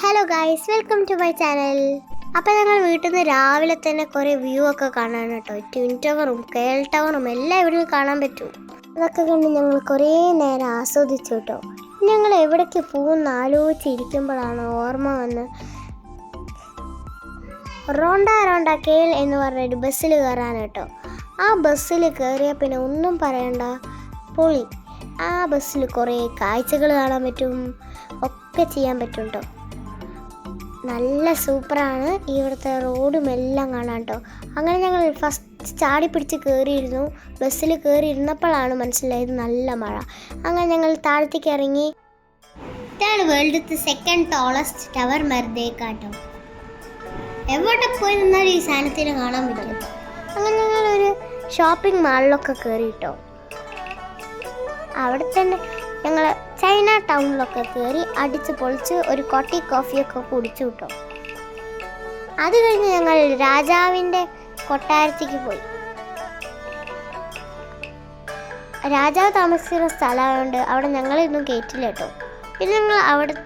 Hello guys, welcome to my channel. അപ്പോൾ ഞങ്ങൾ വീട്ടിൽ നിന്ന് രാവിലെ തന്നെ കുറേ വ്യൂ ഒക്കെ കാണാൻ കേട്ടോ. ട്വിൻ ടവറും കേൾ ടവറും എല്ലാം ഇവിടെ കാണാൻ പറ്റും. അതൊക്കെ കണ്ട് ഞങ്ങൾ കുറേ നേരം ആസ്വദിച്ചു കേട്ടോ. ഞങ്ങൾ എവിടേക്ക് പോകുമെന്ന് ആലോചിച്ചിരിക്കുമ്പോഴാണ് ഓർമ്മ വന്ന് റോണ്ട കേൾ എന്ന് പറഞ്ഞൊരു ബസ്സിൽ കയറാൻ കേട്ടോ. ആ ബസ്സിൽ കയറിയാൽ പിന്നെ ഒന്നും പറയണ്ട, പൊളി. ആ ബസ്സിൽ കുറേ കാഴ്ചകൾ കാണാൻ പറ്റും, ഒക്കെ ചെയ്യാൻ പറ്റും കേട്ടോ. നല്ല സൂപ്പറാണ്. ഇവിടുത്തെ റോഡും എല്ലാം കാണാം കേട്ടോ. അങ്ങനെ ഞങ്ങൾ ഫസ്റ്റ് ചാടി പിടിച്ച് കയറിയിരുന്നു. ബസ്സിൽ കയറിയിരുന്നപ്പോഴാണ് മനസ്സിലായത് നല്ല മഴ. അങ്ങനെ ഞങ്ങൾ താഴത്തേക്ക് ഇറങ്ങി. ഇതാണ് വേൾഡിലത്തെ സെക്കൻഡ് ടോളസ്റ്റ് ടവർ മർദേക്കാട്ടോ. എവിടെ പോയി നിന്നാലും ഈ സാധനത്തിന് കാണാൻ പറ്റും. അങ്ങനെ ഞങ്ങളൊരു ഷോപ്പിംഗ് മാളിലൊക്കെ കയറി കേട്ടോ. അവിടെ തന്നെ ഞങ്ങൾ ചൈന ടൗണിലൊക്കെ കയറി അടിച്ച് പൊളിച്ച് ഒരു കോട്ടി കോഫിയൊക്കെ കുടിച്ചു കിട്ടോ. അത് കഴിഞ്ഞ് ഞങ്ങൾ രാജാവിൻ്റെ കൊട്ടാരത്തേക്ക് പോയി. രാജാവ് താമസിക്കുന്ന സ്ഥലമായതുകൊണ്ട് അവിടെ ഞങ്ങളിതൊന്നും കയറ്റില്ല കേട്ടോ. പിന്നെ ഞങ്ങൾ അവിടെ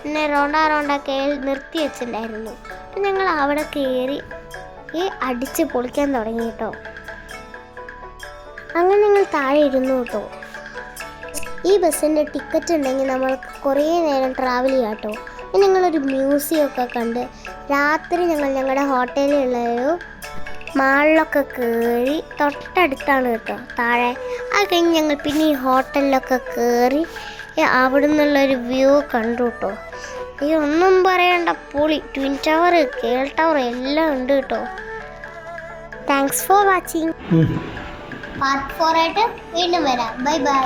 പിന്നെ റോണ്ട കേൾ നിർത്തി വെച്ചിട്ടുണ്ടായിരുന്നു. അപ്പം ഞങ്ങൾ അവിടെ കയറി അടിച്ച് പൊളിക്കാൻ തുടങ്ങി കേട്ടോ. അങ്ങനെ ഞങ്ങൾ താഴെ ഇരുന്നു കേട്ടോ. ഈ ബസ്സിൻ്റെ ടിക്കറ്റ് ഉണ്ടെങ്കിൽ നമ്മൾ കുറേ നേരം ട്രാവൽ ചെയ്യാം കേട്ടോ. പിന്നെ ഞങ്ങളൊരു മ്യൂസിയം ഒക്കെ കണ്ട് രാത്രി ഞങ്ങൾ ഞങ്ങളുടെ ഹോട്ടലിലുള്ളൊരു മാളിലൊക്കെ കയറി തൊട്ടടുത്താണ് കേട്ടോ താഴെ. അത് കഴിഞ്ഞ് ഞങ്ങൾ പിന്നെ ഈ ഹോട്ടലിലൊക്കെ കയറി അവിടെ നിന്നുള്ളൊരു വ്യൂ കണ്ടു കേട്ടോ. ഈ ഒന്നും പറയണ്ട, പൊളി. ട്വിൻ ടവർ, കേൾ ടവർ എല്ലാം ഉണ്ട് കേട്ടോ. Thanks for watching. പാർട്ട് 4 ആയിട്ട് വീണ്ടും വരാം. Bye bye.